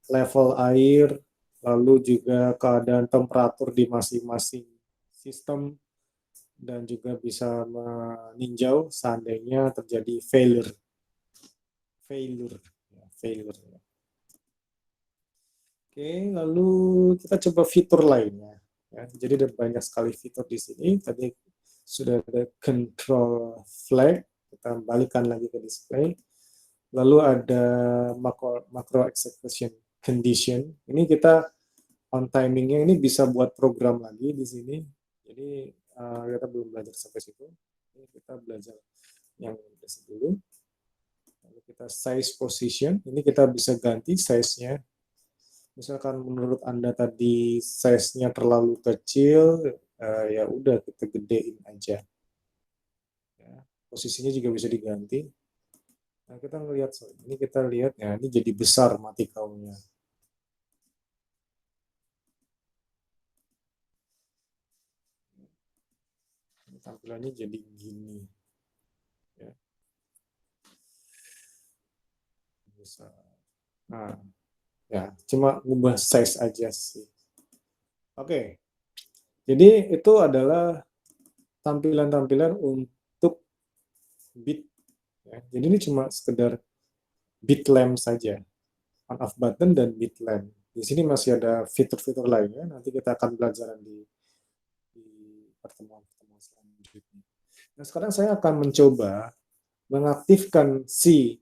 Speaker 2: level air, lalu juga keadaan temperatur di masing-masing sistem, dan juga bisa meninjau seandainya terjadi failure. Oke, lalu kita coba fitur lainnya. Ya, jadi ada banyak sekali fitur di sini. Tadi sudah ada control flag, kita balikan lagi ke display. Lalu ada macro execution condition. Ini kita on timingnya ini bisa buat program lagi di sini. Jadi kita belum belajar sampai situ. Ini kita belajar yang dulu. Lalu kita size position. Ini kita bisa ganti size-nya. Misalkan menurut Anda tadi size-nya terlalu kecil, ya udah kita gedein aja. Ya, posisinya juga bisa diganti. Nah, kita ngelihat, ini kita lihat ya, ini jadi besar mati kaunya. Tampilannya jadi gini. Ya, besar. Nah, ya, cuma ubah size aja sih. Oke, jadi itu adalah tampilan-tampilan untuk bit. Ya. Jadi ini cuma sekedar bit lamp saja, on off button dan bit lamp. Di sini masih ada fitur-fitur lainnya. Nanti kita akan belajar di pertemuan-pertemuan selanjutnya. Nah, sekarang saya akan mencoba mengaktifkan si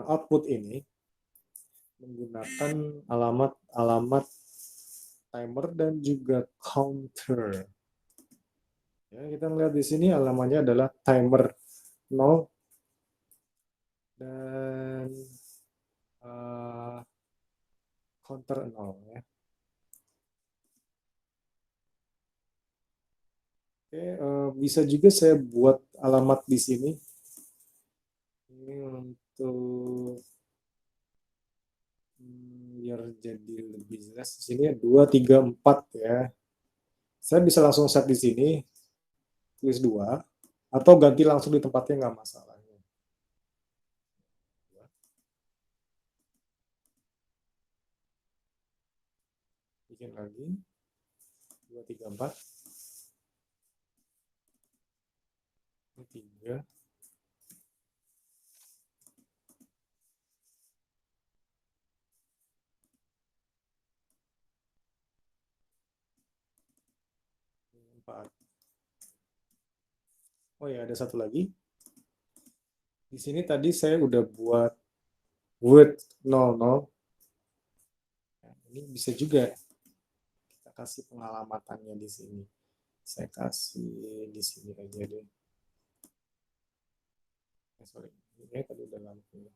Speaker 2: output ini menggunakan alamat-alamat timer dan juga counter. Ya, kita melihat di sini alamatnya adalah timer 0 dan counter 0 ya. Oke, bisa juga saya buat alamat di sini. Ini untuk biar jadi lebih jelas di sini 2, 3, 4 ya. Saya bisa langsung set di sini, tulis 2, atau ganti langsung di tempatnya nggak masalah. Bikin lagi, 2, 3, 4. Ini 3. Oh ya, ada satu lagi. Di sini tadi saya udah buat word 00. Nah, ini bisa juga kita kasih pengalamatannya di sini. Saya kasih di sini aja deh. Sorry, ini tadi udah lampu.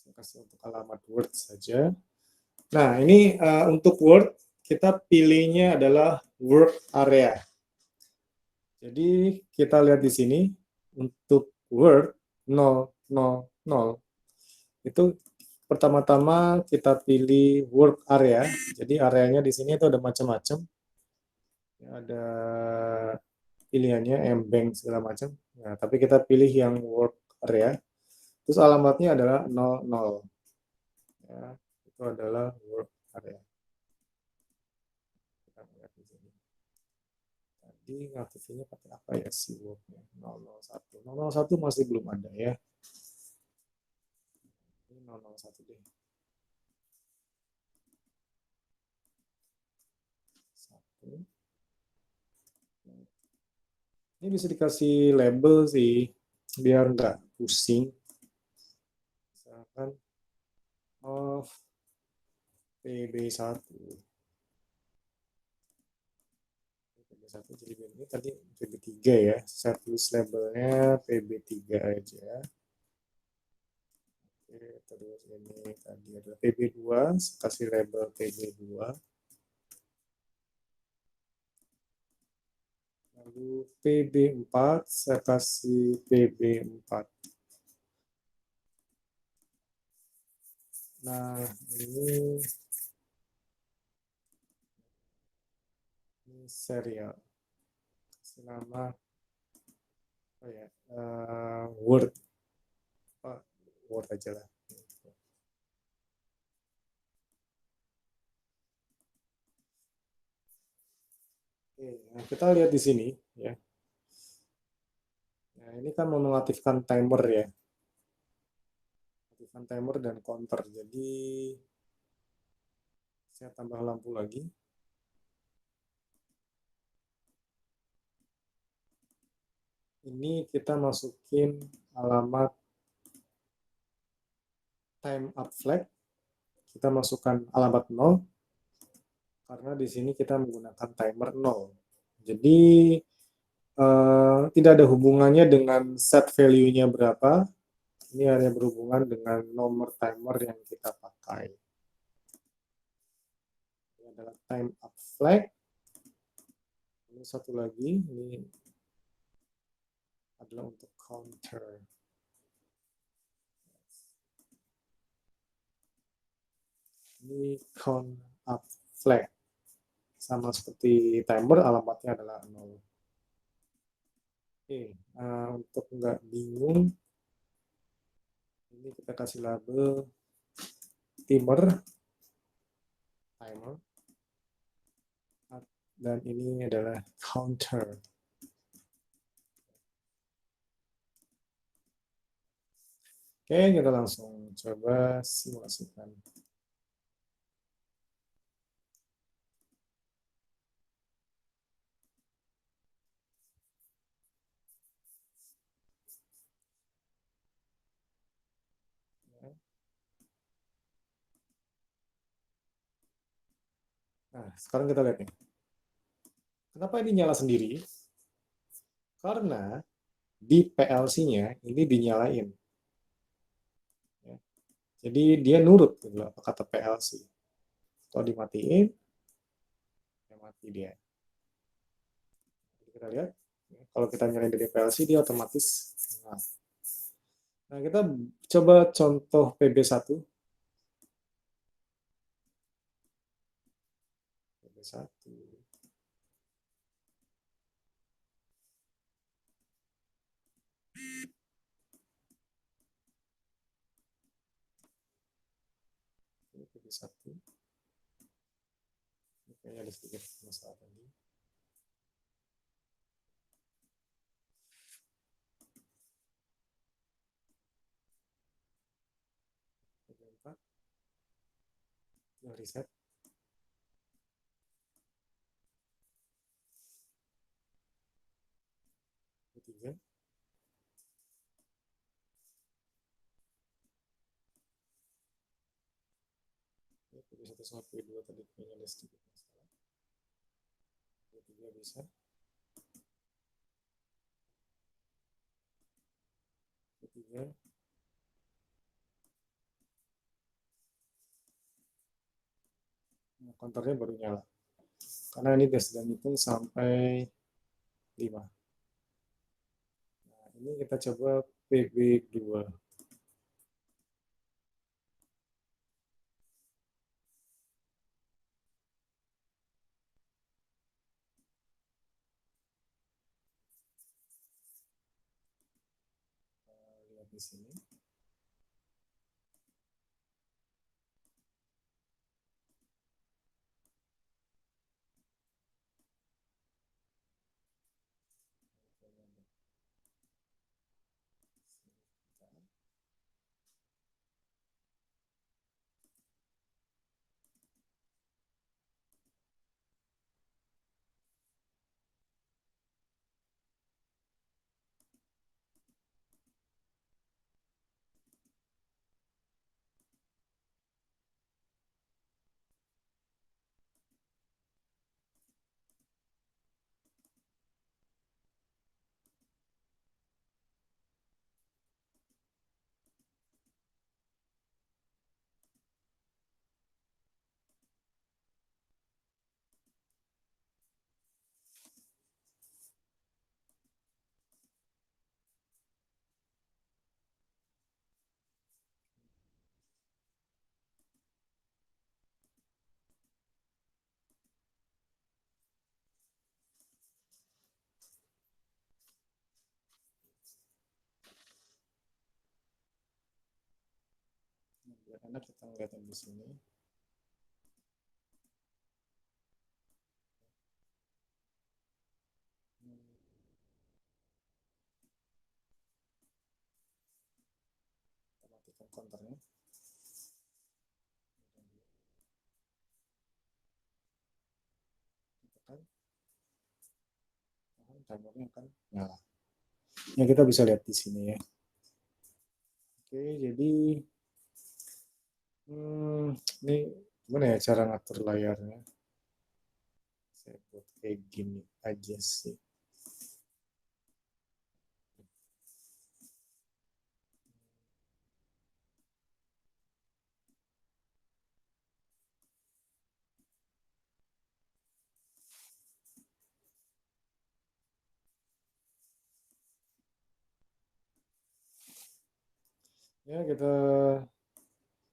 Speaker 2: Saya kasih untuk alamat Word saja. Nah, ini untuk Word, kita pilihnya adalah Word Area. Jadi, kita lihat di sini, untuk Word 000, itu pertama-tama kita pilih Work Area. Jadi, areanya di sini itu ada macam-macam. Ada pilihannya, M-Bank, segala macam. Nah, tapi kita pilih yang Work Area. Terus alamatnya adalah 00. Ya, itu adalah work area. Kita lihat di sini. Tadi ngaktifnya pakai apa ya si worknya? 001. 001 masih belum ada ya. Ini 001 deh. 1. Ini bisa dikasih label sih, biar nggak pusing. Misalkan off PB1. PB1 jadi ini tadi PB3 ya. Saya tulis labelnya PB3 aja. Oke, terus ini tadi ada PB2, kasih label PB2. Lalu PB4, saya kasih PB4. Nah, ini serial. Kasih nama apa ya? Word. Word aja lah. Oke, nah kita lihat di sini ya. Nah, ini kan menonaktifkan timer ya. Aktifkan timer dan counter. Jadi saya tambah lampu lagi. Ini kita masukin alamat time up flag. Kita masukkan alamat 0 karena di sini kita menggunakan timer 0. Jadi tidak ada hubungannya dengan set value-nya berapa. Ini hanya berhubungan dengan nomor timer yang kita pakai. Ini adalah time up flag. Ini satu lagi, ini adalah untuk counter. Ini count up flag. Sama seperti timer, alamatnya adalah 0. Oke, untuk nggak bingung, ini kita kasih label timer, dan ini adalah counter. Oke, kita langsung coba simulasikan. Nah, sekarang kita lihat nih. Kenapa ini nyala sendiri? Karena di PLC-nya ini dinyalain. Ya. Jadi dia nurut gitu apa kata PLC. Kalau dimatiin, ya mati dia. Jadi kita lihat, ya, kalau kita nyalain dari PLC dia otomatis. Nah, kita coba contoh PB1. PB1. Ini PB1. Ini kayaknya ada sedikit masalah tadi. PB4. Yang reset. PB3. PB1 sama PB2 tadi kayaknya ada sedikit masalah. PB3 bisa. PB3. Nah, konternya baru nyala. Karena ini dia sedang hitung sampai 5. Nah, ini kita coba PB2. Lihat di sini. Biar enak kita lihat di sini. konternya. Timernya akan nyala. Ya, kita bisa lihat di sini ya. Oke, jadi ini gimana ya cara ngatur layarnya? Saya buat kayak gini aja sih. Ya, kita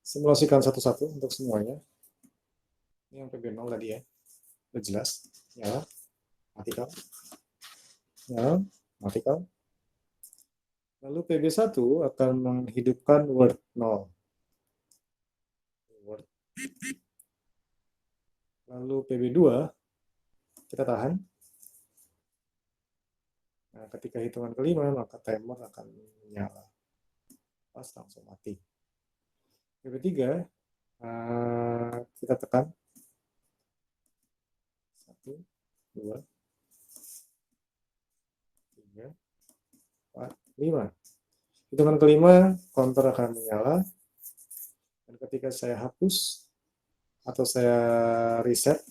Speaker 2: simulasikan satu-satu untuk semuanya. Ini yang PB0 tadi ya. Udah jelas. Ya, matikan. Ya, matikan. Lalu PB1 akan menghidupkan Word 0. Word. Lalu PB2 kita tahan. Nah, ketika hitungan kelima maka timer akan menyala. Pas langsung mati. PB3 kita tekan. 1, 2, 3, 4, 5. Hitungan kelima, counter akan menyala. Dan ketika saya hapus atau saya reset,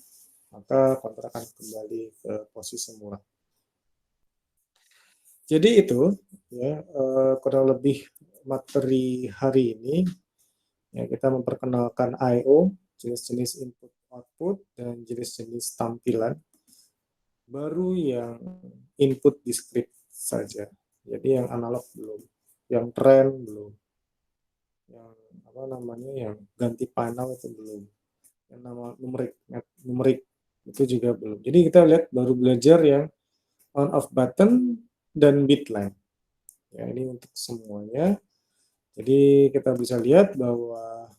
Speaker 2: maka counter akan kembali ke posisi semula. Jadi itu ya kurang lebih materi hari ini. Ya, kita memperkenalkan I/O, jenis-jenis input output dan jenis-jenis tampilan baru yang input discrete saja. Jadi yang analog belum, yang trend belum, yang apa namanya yang ganti panel itu belum, yang nama numerik itu juga belum. Jadi kita lihat baru belajar yang on off button dan bitline. Ya, ini untuk semuanya. Jadi kita bisa lihat bahwa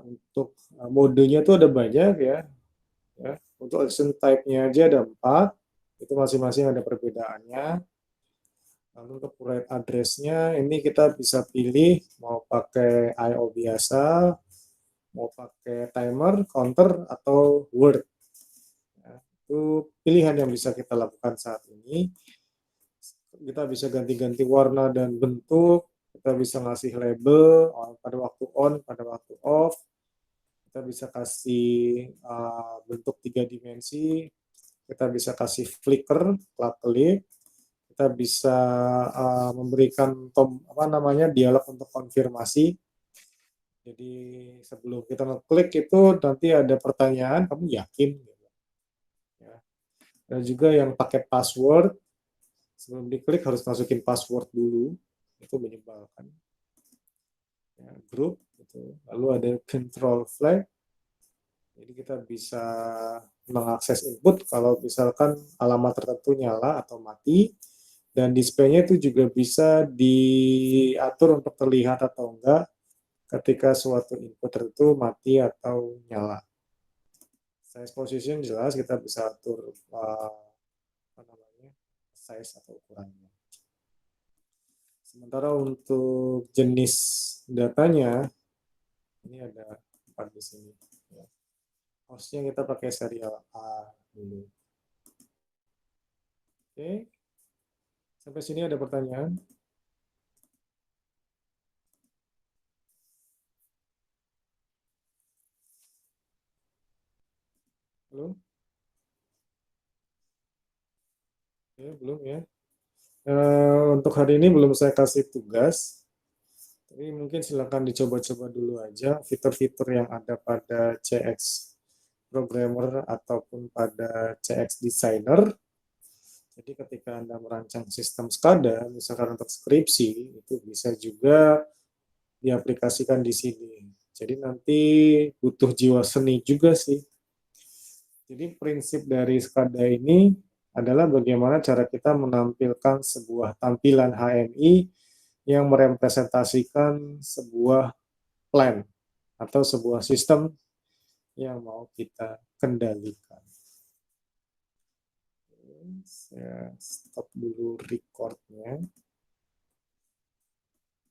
Speaker 2: untuk modenya itu ada banyak ya. Untuk action type-nya aja ada 4, itu masing-masing ada perbedaannya. Lalu untuk write address-nya ini kita bisa pilih mau pakai I/O biasa, mau pakai timer, counter, atau word. Ya, itu pilihan yang bisa kita lakukan saat ini. Kita bisa ganti-ganti warna dan bentuk, kita bisa ngasih label pada waktu on, pada waktu off, kita bisa kasih bentuk 3 dimensi, kita bisa kasih flicker, kelap-kelip, kita bisa memberikan dialog untuk konfirmasi. Jadi sebelum kita ngeklik itu nanti ada pertanyaan, kamu yakin? Ya. Dan juga yang pakai password, sebelum diklik harus masukin password dulu, itu menyebalkan. Ya, group, gitu. Lalu ada control flag, jadi kita bisa mengakses input kalau misalkan alamat tertentu nyala atau mati, dan display-nya itu juga bisa diatur untuk terlihat atau enggak ketika suatu input tertentu mati atau nyala. Size position jelas kita bisa atur size atau ukurannya. Sementara untuk jenis datanya ini ada 4 di sini. Hostnya kita pakai serial A dulu. Oke, sampai sini ada pertanyaan? Belum? Ya, belum ya. Untuk hari ini belum saya kasih tugas, tapi mungkin silakan dicoba-coba dulu aja fitur-fitur yang ada pada CX Programmer ataupun pada CX Designer. Jadi ketika Anda merancang sistem SCADA, misalkan untuk skripsi, itu bisa juga diaplikasikan di sini. Jadi nanti butuh jiwa seni juga sih. Jadi prinsip dari SCADA ini adalah bagaimana cara kita menampilkan sebuah tampilan HMI yang merepresentasikan sebuah plan atau sebuah sistem yang mau kita kendalikan. Saya stop dulu recordnya.